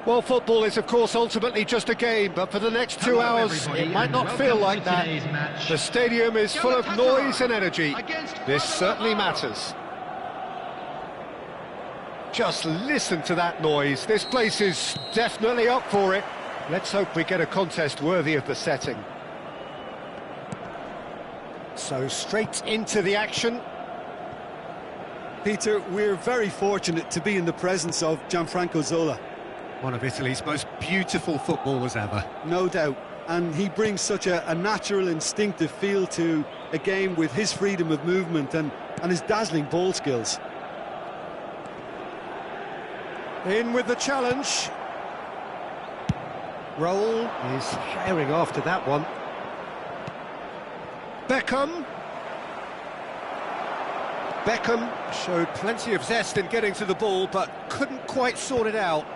Well, football is, of course, ultimately just a game, but for the next 2 hours, it might not feel like that. The stadium is full of noise and energy. This certainly matters. Just listen to that noise. This place is definitely up for it. Let's hope we get a contest worthy of the setting. So straight into the action. Peter, we're very fortunate to be in the presence of Gianfranco Zola. One of Italy's most beautiful footballers ever. No doubt. And he brings such a natural, instinctive feel to a game with his freedom of movement and his dazzling ball skills. In with the challenge. Raul is herring after that one. Beckham showed plenty of zest in getting to the ball, but couldn't quite sort it out.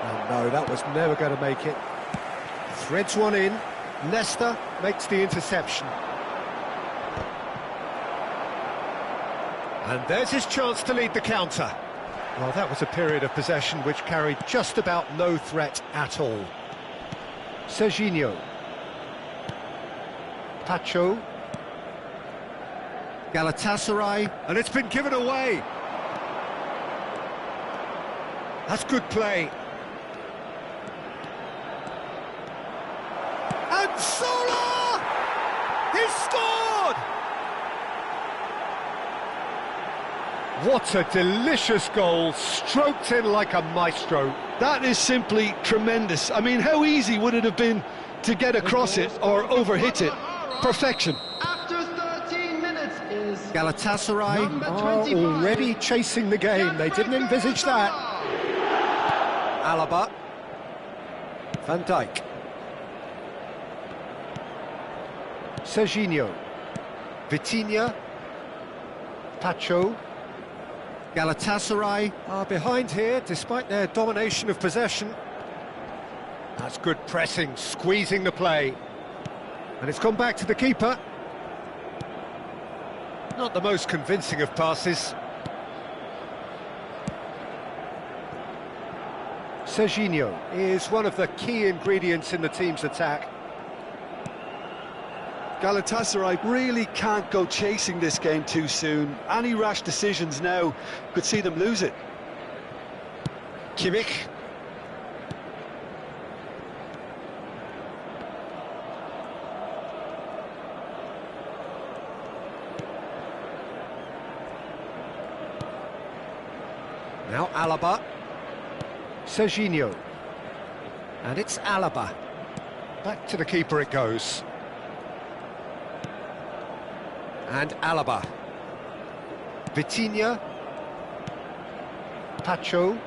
Oh no, that was never going to make it. Threads one in. Nesta makes the interception. And there's his chance to lead the counter. Well, that was a period of possession which carried just about no threat at all. Serginho. Pacho. Galatasaray, and it's been given away. That's good play. And Zola! He's scored! What a delicious goal, stroked in like a maestro. That is simply tremendous. I mean, how easy would it have been to get across it or overhit it? Perfection. Galatasaray are already chasing the game. They didn't envisage that. Alaba. Van Dijk. Serginho. Vitinha. Pacho. Galatasaray are behind here despite their domination of possession. That's good pressing, squeezing the play. And it's gone back to the keeper. Not the most convincing of passes. Serginho is one of the key ingredients in the team's attack. Galatasaray really can't go chasing this game too soon. Any rash decisions now could see them lose it. Kimmich. Now Alaba. Serginho. And it's Alaba. Back to the keeper it goes. And Alaba. Vitinha. Pacho.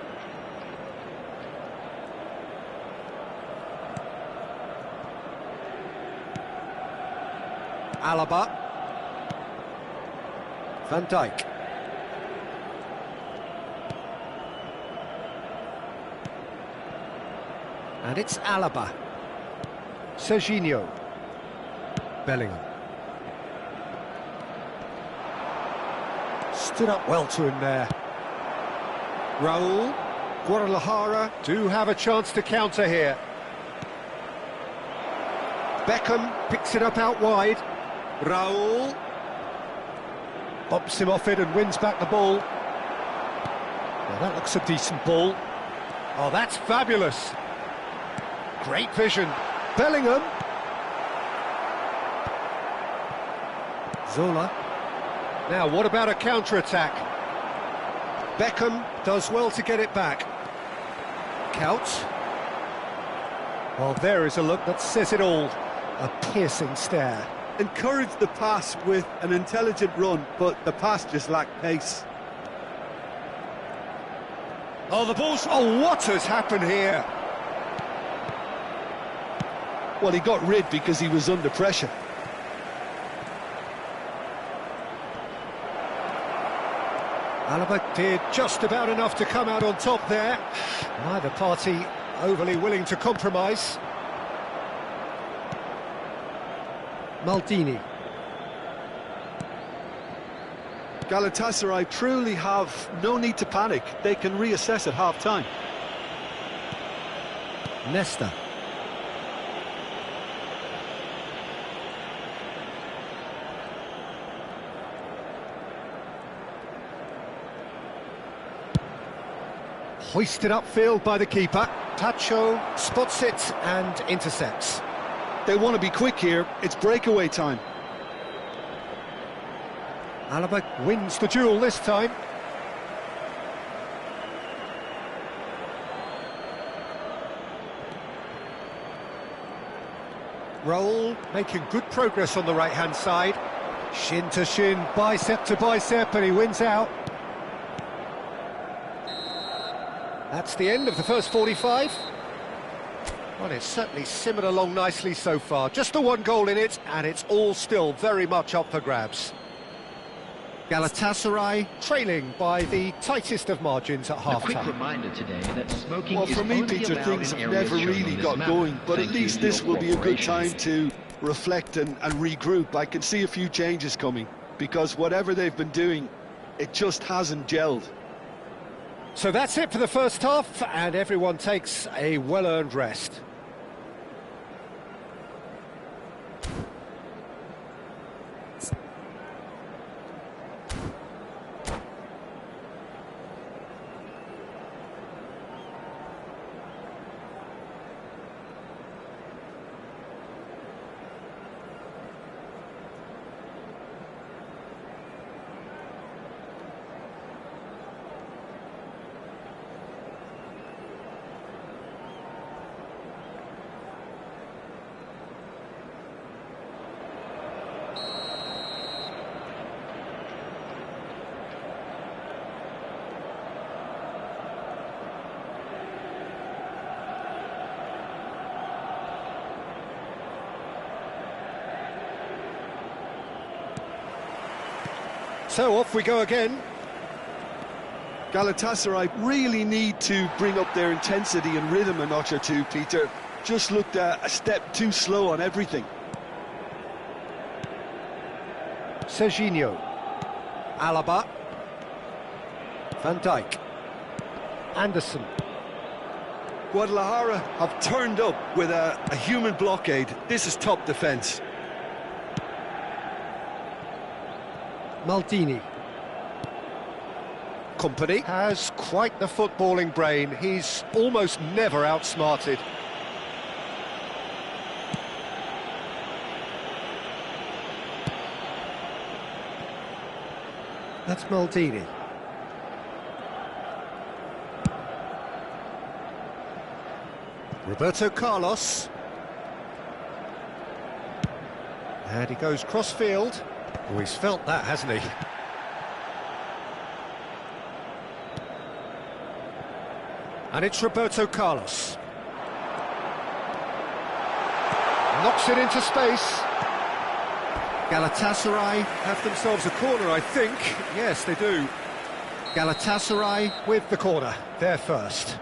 Alaba. Van Dijk. And it's Alaba. Serginho. Bellingham. Stood up well to him there. Raul. Guadalajara do have a chance to counter here. Beckham picks it up out wide. Raul. Bumps him off it and wins back the ball. Well, that looks a decent ball. Oh, that's fabulous. Great vision. Bellingham. Zola. Now, what about a counter-attack? Beckham does well to get it back. Couch. Well, there is a look that says it all. A piercing stare. Encouraged the pass with an intelligent run, but the pass just lacked pace. Oh, the ball's... Oh, what has happened here? Well, he got rid because he was under pressure. Alaba did just about enough to come out on top there. Neither party overly willing to compromise. Maldini. Galatasaray truly have no need to panic. They can reassess at half-time. Nesta. Hoisted upfield by the keeper. Tacho spots it and intercepts. They want to be quick here. It's breakaway time. Alaba wins the duel this time. Roll, making good progress on the right-hand side. Shin to shin, bicep to bicep, and he wins out. That's the end of the first 45. Well, it's certainly simmered along nicely so far. Just the one goal in it, and it's all still very much up for grabs. Galatasaray trailing by the tightest of margins at half-time. A quick reminder today that smoking Well, is for me, only Peter, allowed things in have areas never shown really on this got map. going, but Thank at you least for this your will be a good cooperation. time to reflect and regroup. I can see a few changes coming, because whatever they've been doing, it just hasn't gelled. So that's it for the first half, and everyone takes a well-earned rest. So off we go again. Galatasaray really need to bring up their intensity and rhythm a notch or two, Peter. Just looked a step too slow on everything. Serginho. Alaba. Van Dijk. Anderson. Guadalajara have turned up with a human blockade. This is top defence. Maldini. Company has quite the footballing brain. He's almost never outsmarted. That's Maldini. Roberto Carlos. And he goes cross-field. Oh, he's felt that, hasn't he? And it's Roberto Carlos. Knocks it into space. Galatasaray have themselves a corner, I think. Yes, they do. Galatasaray with the corner. They're first.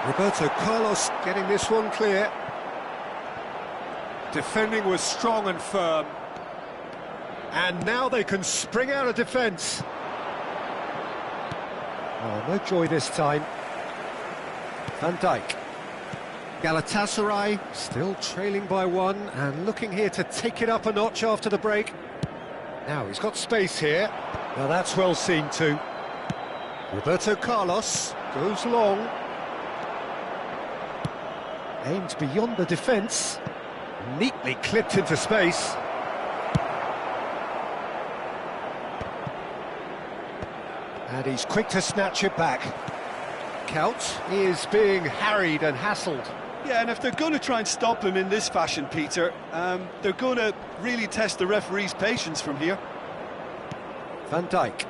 Roberto Carlos getting this one clear. Defending was strong and firm. And now they can spring out of defence. Oh, no joy this time. Van Dijk. Galatasaray still trailing by one and looking here to take it up a notch after the break. Now he's got space here. Now that's well seen too. Roberto Carlos goes long. Aimed beyond the defence. Neatly clipped into space. And he's quick to snatch it back. Couch is being harried and hassled. Yeah, and if they're going to try and stop him in this fashion, Peter, they're going to really test the referee's patience from here. Van Dijk.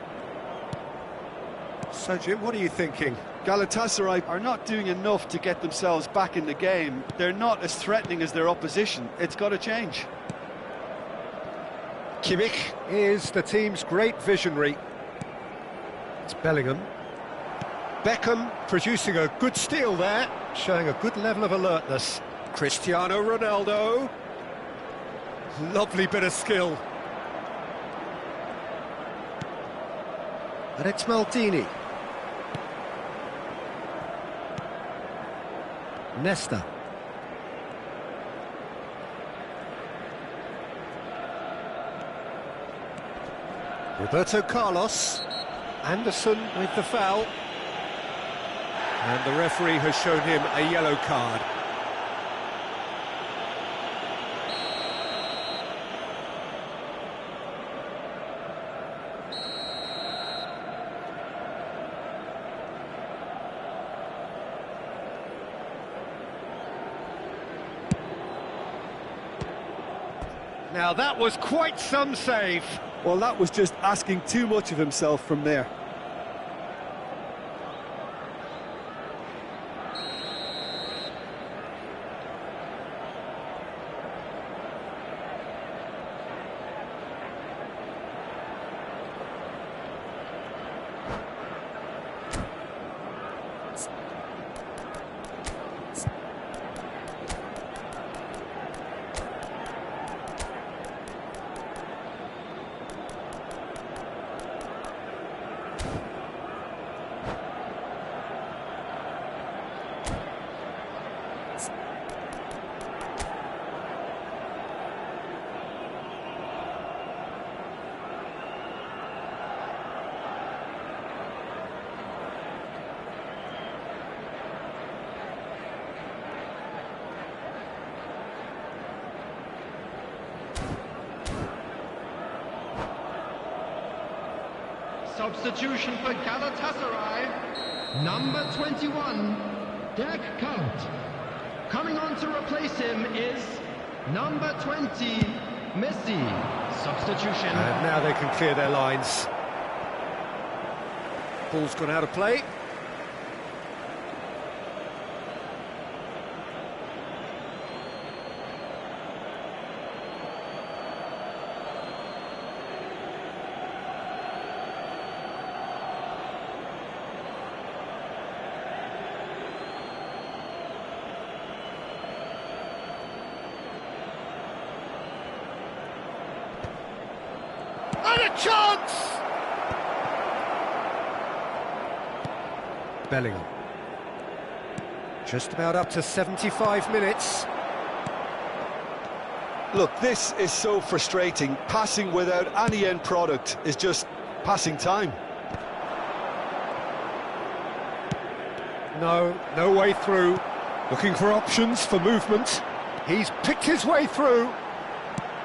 So, Jim, what are you thinking? Galatasaray are not doing enough to get themselves back in the game. They're not as threatening as their opposition. It's got to change. Kimmich is the team's great visionary. It's Bellingham. Beckham producing a good steal there, showing a good level of alertness. Cristiano Ronaldo. Lovely bit of skill. And it's Maldini. Nesta. Roberto Carlos. Anderson with the foul. And the referee has shown him a yellow card. Now that was quite some save. Well, that was just asking too much of himself from there. Substitution for Galatasaray, number 21, Dirk Kuyt. Coming on to replace him is number 20, Messi. Substitution. And now they can clear their lines. Ball's gone out of play. And a chance! Bellingham. Just about up to 75 minutes. Look, this is so frustrating. Passing without any end product is just passing time. No way through. Looking for options for movement. He's picked his way through.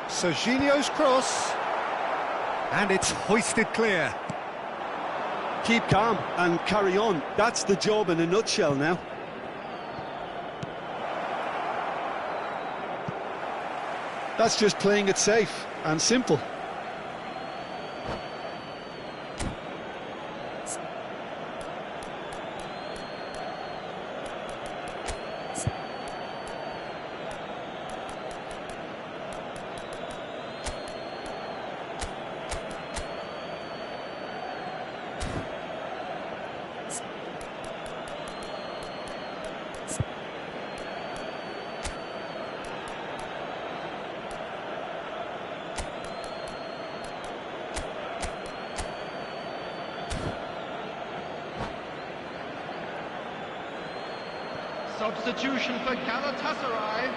Serginho's cross. And it's hoisted clear. Keep calm and carry on. That's the job in a nutshell now. That's just playing it safe and simple. Substitution for Galatasaray,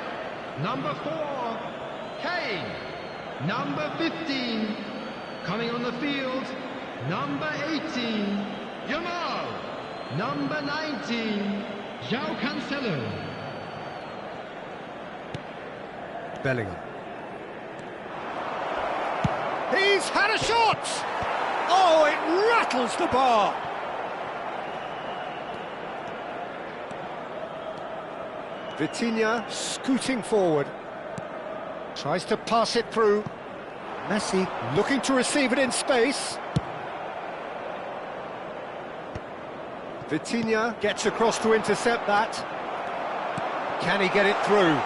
number 4, Kane. Number 15, coming on the field, number 18, Yamal. Number 19, João Cancelo. Bellingham. He's had a shot! Oh, it rattles the bar! Vitinha scooting forward. Tries to pass it through. Messi looking to receive it in space. Vitinha gets across to intercept that. Can he get it through?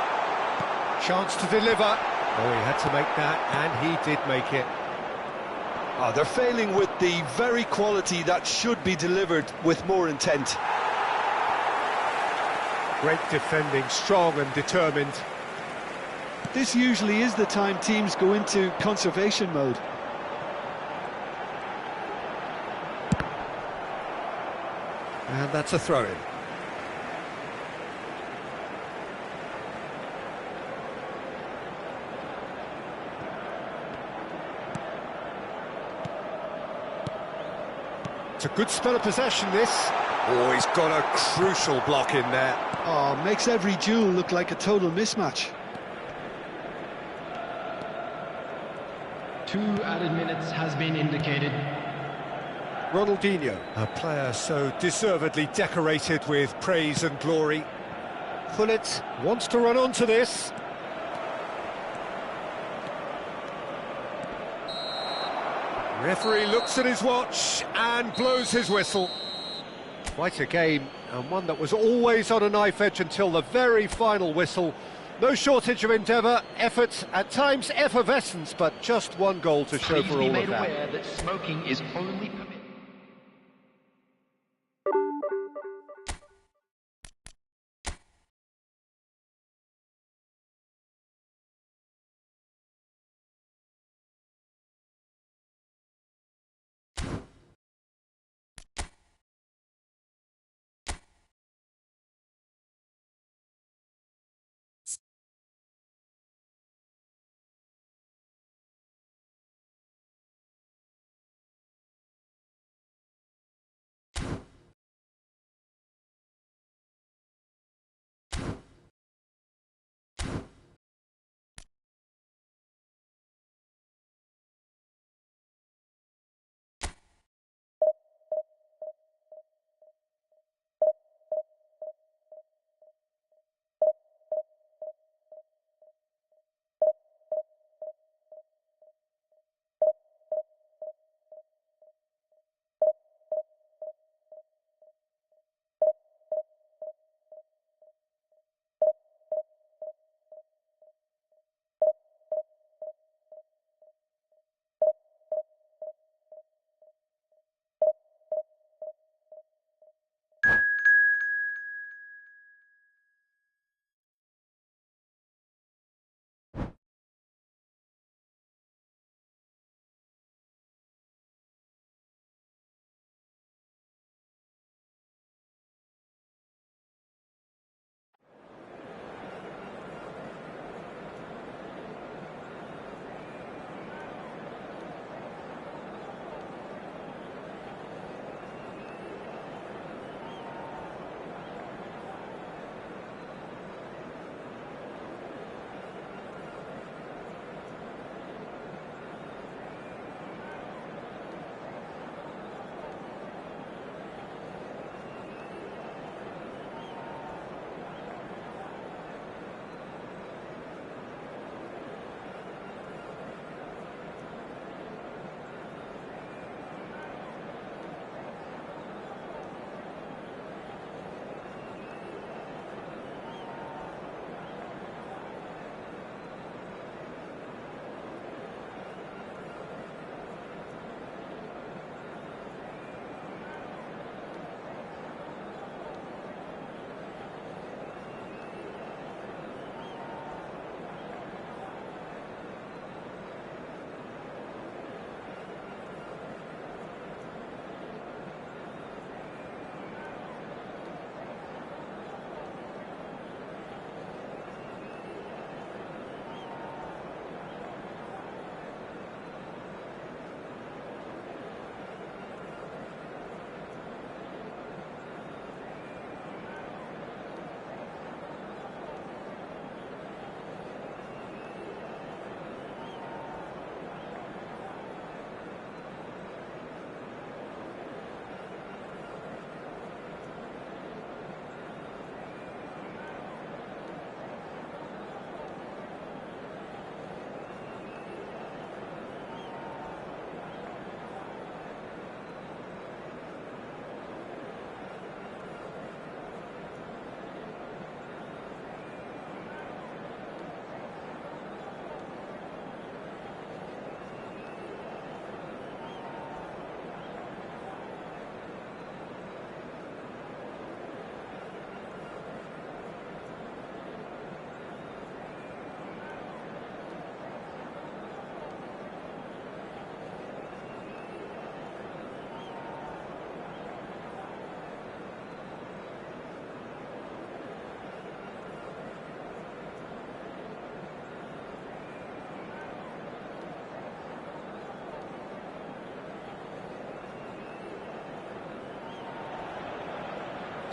Chance to deliver. Oh, he had to make that, and he did make it. Oh, they're failing with the very quality that should be delivered with more intent. Great defending, strong and determined. This usually is the time teams go into conservation mode. And that's a throw-in. It's a good spell of possession, this. Oh, he's got a crucial block in there. Oh, makes every duel look like a total mismatch. 2 added minutes has been indicated. Ronaldinho, a player so deservedly decorated with praise and glory. Gullit wants to run onto this. Referee looks at his watch and blows his whistle. Quite a game, and one that was always on a knife edge until the very final whistle. No shortage of endeavour, effort, at times effervescence, but just one goal to show Please for be all made of that. aware that smoking is only permitted.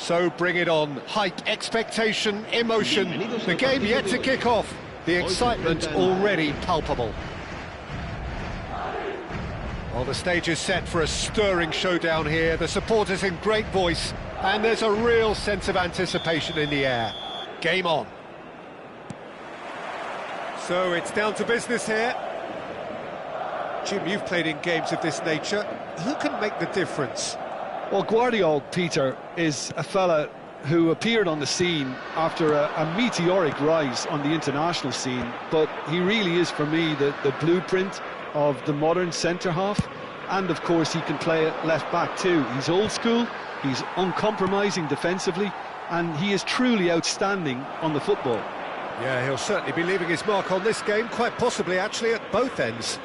So bring it on. Hype, expectation, emotion. The game yet to kick off. The excitement already palpable. Well, the stage is set for a stirring showdown here. The supporters in great voice, and there's a real sense of anticipation in the air. Game on. So it's down to business here. Jim, you've played in games of this nature. Who can make the difference? Well, Guardiola, Peter, is a fella who appeared on the scene after a meteoric rise on the international scene, but he really is, for me, the blueprint of the modern centre-half, and of course he can play at left-back too. He's old school, he's uncompromising defensively, and he is truly outstanding on the football. Yeah, he'll certainly be leaving his mark on this game, quite possibly actually at both ends.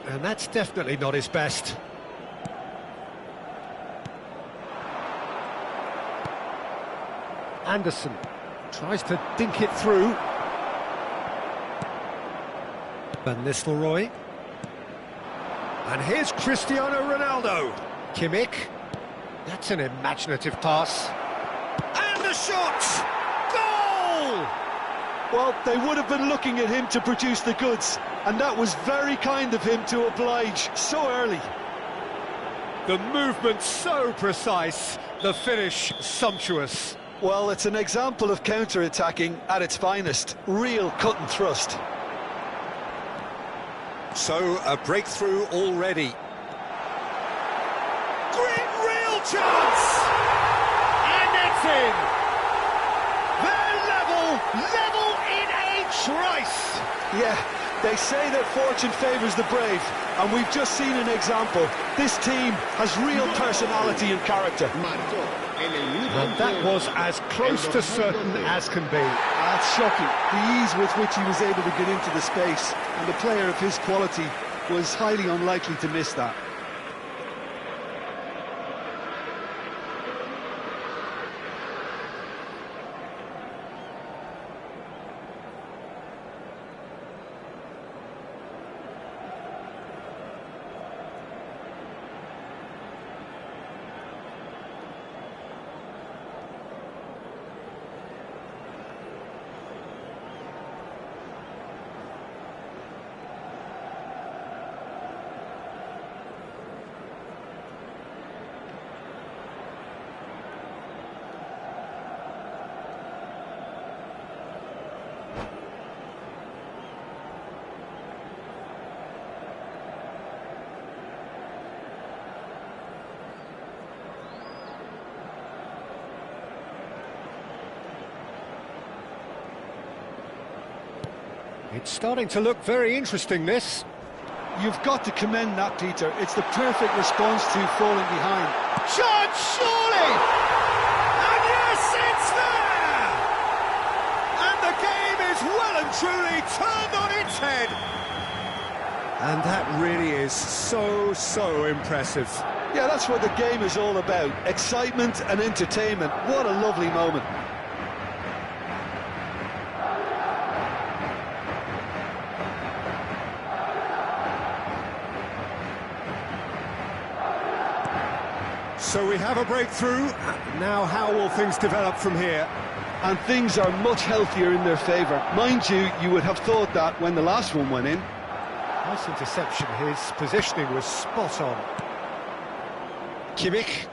And that's definitely not his best. Anderson tries to dink it through. Van Nistelrooy. And here's Cristiano Ronaldo. Kimmich. That's an imaginative pass. And the shot! Goal! Well, they would have been looking at him to produce the goods, and that was very kind of him to oblige so early. The movement so precise, the finish sumptuous. Well, it's an example of counter-attacking at its finest. Real cut and thrust. So, a breakthrough already. Great real chance! And it's in! They're level in a trice! Yeah, they say that fortune favours the brave, and we've just seen an example. This team has real personality and character. And that was as close to certain as can be. That's shocking. The ease with which he was able to get into the space, and a player of his quality was highly unlikely to miss that. It's starting to look very interesting, this. You've got to commend that, Peter. It's the perfect response to falling behind. Chance, surely! And yes, it's there! And the game is well and truly turned on its head. And that really is so impressive. Yeah, that's what the game is all about. Excitement and entertainment. What a lovely moment. So we have a breakthrough. Now how will things develop from here? And things are much healthier in their favour. Mind you, you would have thought that when the last one went in. Nice interception. His positioning was spot on. Kimmich.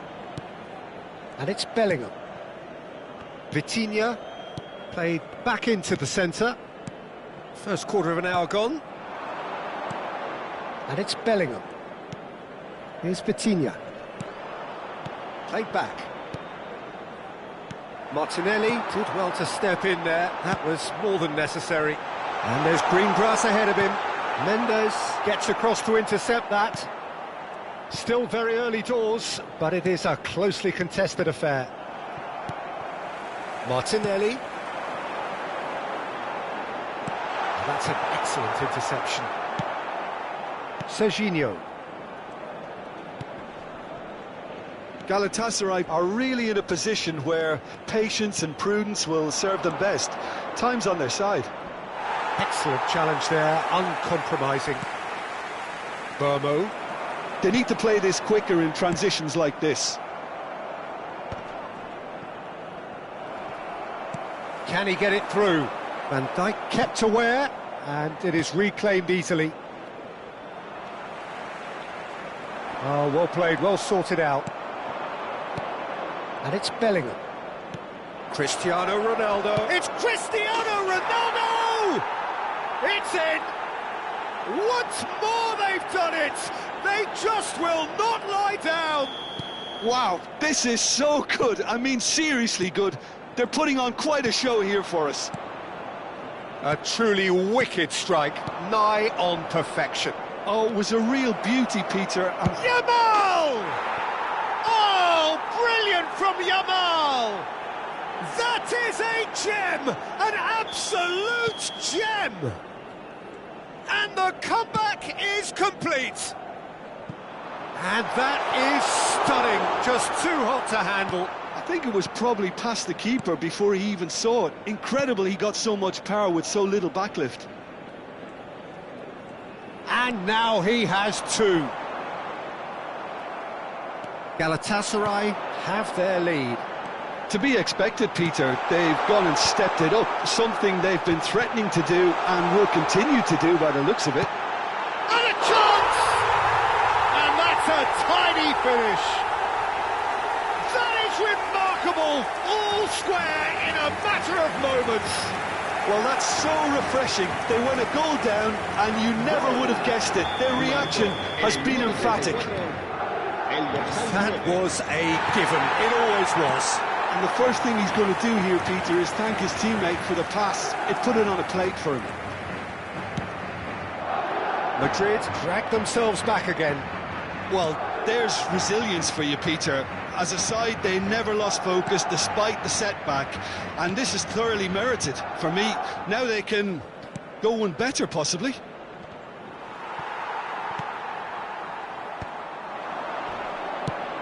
And it's Bellingham. Vitinha played back into the centre. First quarter of an hour gone. And it's Bellingham. Here's Vitinha. Played back. Martinelli did well to step in there. That was more than necessary. And there's green grass ahead of him. Mendes gets across to intercept that. Still very early doors, but it is a closely contested affair. Martinelli. That's an excellent interception. Serginho. Galatasaray are really in a position where patience and prudence will serve them best. Time's on their side. Excellent challenge there, uncompromising. Burmo. They need to play this quicker in transitions like this. Can he get it through? Van Dijk kept aware, and it is reclaimed easily. Oh, well played, well sorted out. And it's Bellingham. Cristiano Ronaldo. It's Cristiano Ronaldo! It's in! Once more they've done it! They just will not lie down! Wow, this is so good. I mean, seriously good. They're putting on quite a show here for us. A truly wicked strike, nigh on perfection. Oh, it was a real beauty, Peter. Yamal! Oh, brilliant from Yamal! That is a gem! An absolute gem! And the comeback is complete! And that is stunning, just too hot to handle. I think it was probably past the keeper before he even saw it. Incredible he got so much power with so little backlift. And now he has two. Galatasaray have their lead. To be expected, Peter. They've gone and stepped it up, something they've been threatening to do and will continue to do by the looks of it. And a chance! And that's a tiny finish. That is remarkable, all square in a matter of moments. Well, that's so refreshing. They went a goal down and you never would have guessed it. Their reaction has been emphatic. That was a given, it always was. And the first thing he's going to do here, Peter, is thank his teammate for the pass. It put it on a plate for him. Madrid drag themselves back again. Well, there's resilience for you, Peter. As a side, they never lost focus despite the setback. And this is thoroughly merited for me. Now they can go one better, possibly.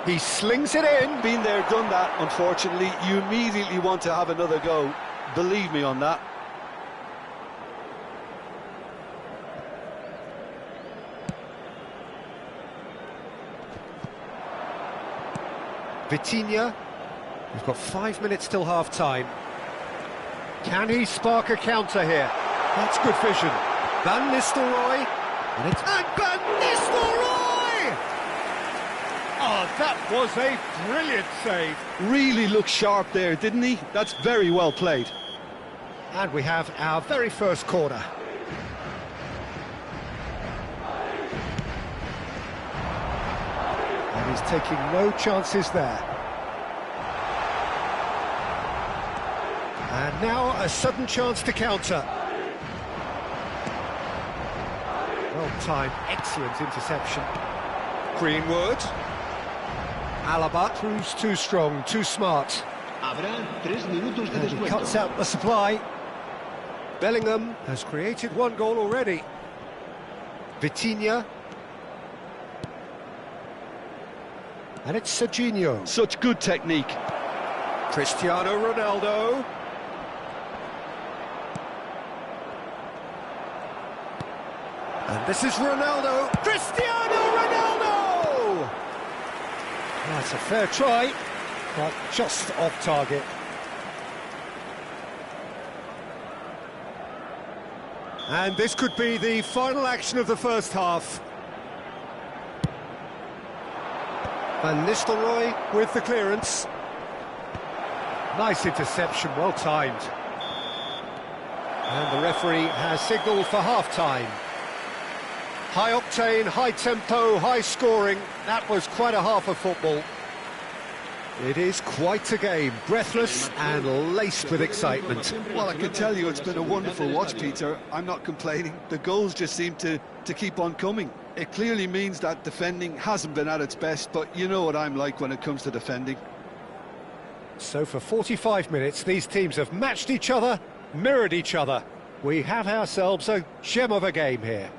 He slings it in. Been there, done that, unfortunately. You immediately want to have another go. Believe me on that. Vitinha. We've got 5 minutes till half-time. Can he spark a counter here? That's good vision. Van Nistelrooy. And Van Nistelrooy! Oh, that was a brilliant save. Really looked sharp there, didn't he? That's very well played. And we have our very first corner. And he's taking no chances there. And now a sudden chance to counter. Well timed, excellent interception. Greenwood. Alaba proves too strong, too smart. And he cuts out the supply. Bellingham has created one goal already. Vitinha. And it's Serginho. Such good technique. Cristiano Ronaldo. And this is Ronaldo. Cristiano Ronaldo! That's a fair try, but just off target. And this could be the final action of the first half. Van Nistelrooy with the clearance. Nice interception, well timed. And the referee has signalled for half-time. High octane, high tempo, high scoring. That was quite a half of football. It is quite a game, breathless and laced with excitement. Well, I can tell you it's been a wonderful watch, Peter. I'm not complaining. The goals just seem to keep on coming. It clearly means that defending hasn't been at its best, but you know what I'm like when it comes to defending. So for 45 minutes, these teams have matched each other, mirrored each other. We have ourselves a gem of a game here.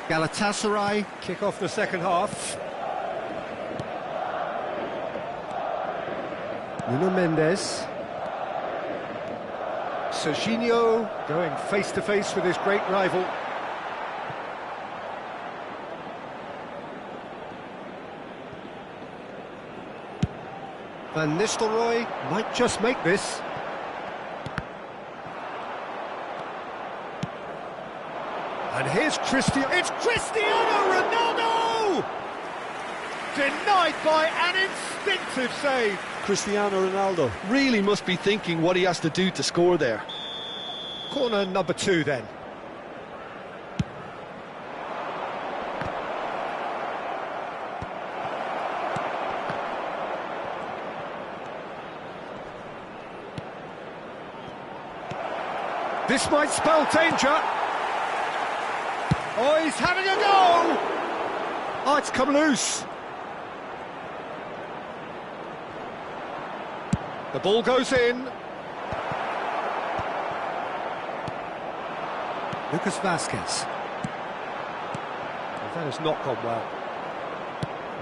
Galatasaray kick off the second half. Nuno Mendes. Serginho going face-to-face with his great rival. Van Nistelrooy might just make this. And here's Cristiano. It's Cristiano Ronaldo! Denied by an instinctive save. Cristiano Ronaldo really must be thinking what he has to do to score there. Corner number 2 then. This might spell danger. Oh, he's having a go! Oh, it's come loose. The ball goes in. Lucas Vazquez. Well, that has not gone well.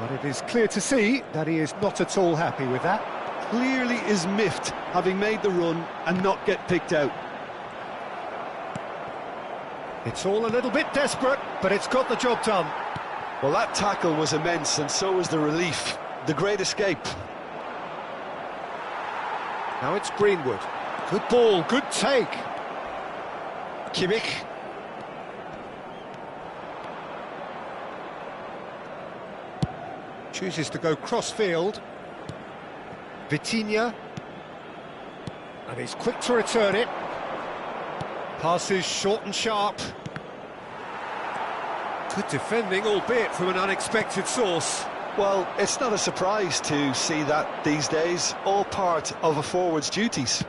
But it is clear to see that he is not at all happy with that. Clearly is miffed, having made the run and not get picked out. It's all a little bit desperate, but it's got the job done. Well, that tackle was immense, and so was the relief. The great escape. Now it's Greenwood. Good ball, good take. Kimmich. Chooses to go cross-field. Vitinha. And he's quick to return it. Passes short and sharp. Good defending, albeit from an unexpected source. Well, it's not a surprise to see that these days, all part of a forward's duties.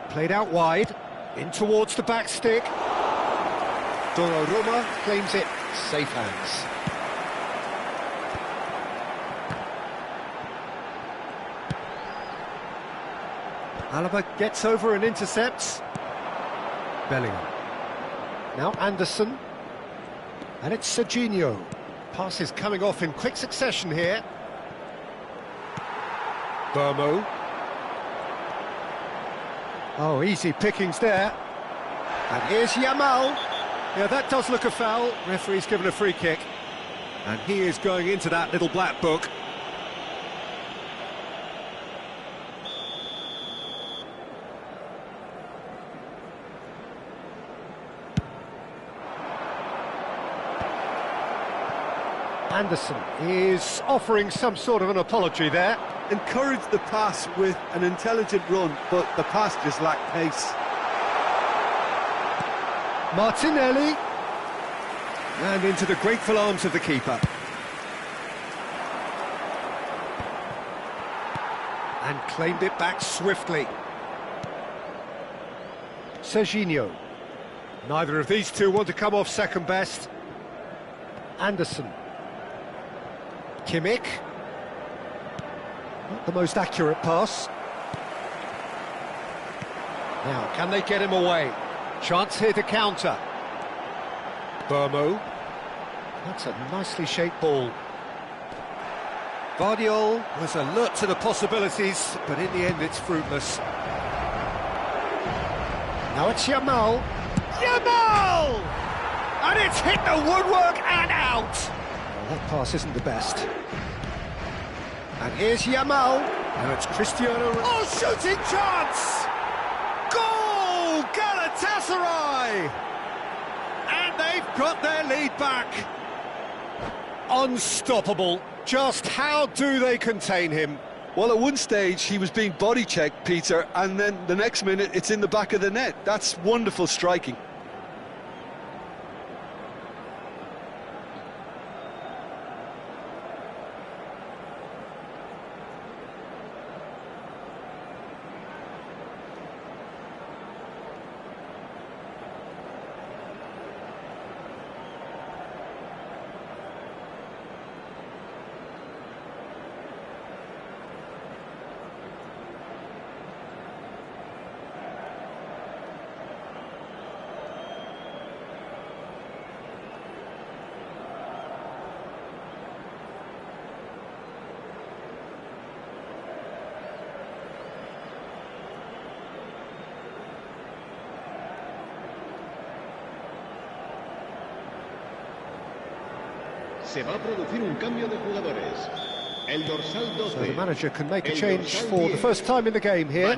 Played out wide, in towards the back stick. Donnarumma claims it, safe hands. Alaba gets over and intercepts. Bellingham. Now Anderson. And it's Serginho. Passes coming off in quick succession here. Burmo. Oh, easy pickings there. And here's Yamal. Yeah, that does look a foul. Referee's given a free kick. And he is going into that little black book. Anderson is offering some sort of an apology there. Encouraged the pass with an intelligent run, but the pass just lacked pace. Martinelli. And into the grateful arms of the keeper. And claimed it back swiftly. Serginho. Neither of these two want to come off second best. Anderson. Kimmich. Not the most accurate pass. Now, can they get him away? Chance here to counter. Burmo. That's a nicely shaped ball. Vardiol was alert to the possibilities, but in the end it's fruitless. Now it's Yamal. Yamal! And it's hit the woodwork and out! Well, that pass isn't the best. And here's Yamal. Now it's Cristiano. Oh, shooting chance! Goal! Galatasaray! And they've got their lead back. Unstoppable. Just how do they contain him? Well, at one stage he was being body checked, Peter, and then the next minute it's in the back of the net. That's wonderful striking. Se va a producir un cambio de jugadores. El dorsal 12. So the manager can make a change for the first time in the game here.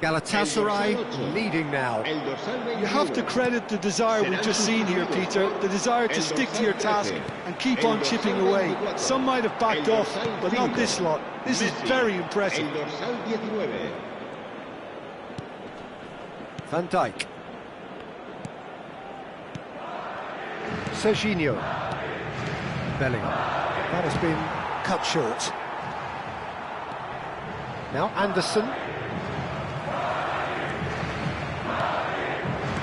Galatasaray leading now. You have to credit the desire we've just seen here, Peter, the desire to stick to your task and keep on chipping away. Some might have backed off, but not this lot. This is very impressive. Van Dijk. Serginho. Bellingham. That has been cut short. Now Anderson.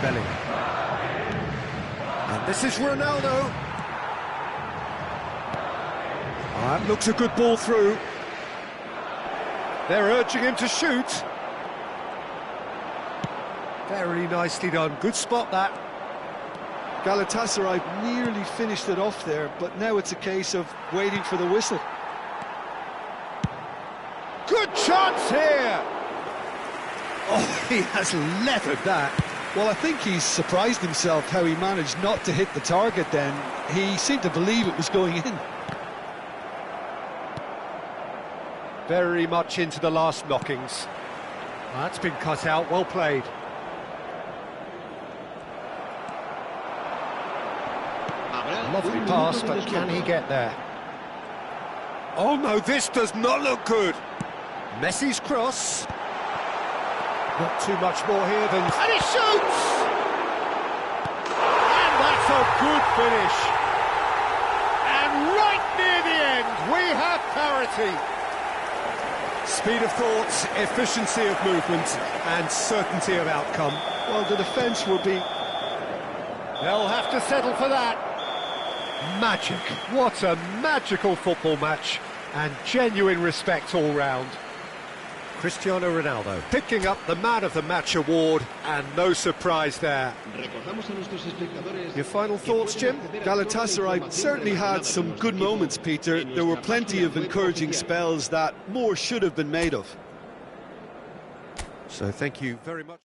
Bellingham. And this is Ronaldo. That looks a good ball through. They're urging him to shoot. Very nicely done. Good spot, that. Galatasaray nearly finished it off there, but now it's a case of waiting for the whistle. Good chance here! Oh, he has leathered that. Well, I think he's surprised himself how he managed not to hit the target then. He seemed to believe it was going in. Very much into the last knockings. That's been cut out, well played. Lovely pass, but can he get there? Oh no, this does not look good. Messi's cross. Not too much more here than... And he shoots! And that's a good finish. And right near the end, we have parity. Speed of thought, efficiency of movement, and certainty of outcome. Well, the defence will be... They'll have to settle for that. Magic. What a magical football match, and genuine respect all round. Cristiano Ronaldo picking up the Man of the Match award, and no surprise there. Your final thoughts, Jim? Galatasaray certainly had some good moments, Peter. There were plenty of encouraging spells that more should have been made of. So thank you very much.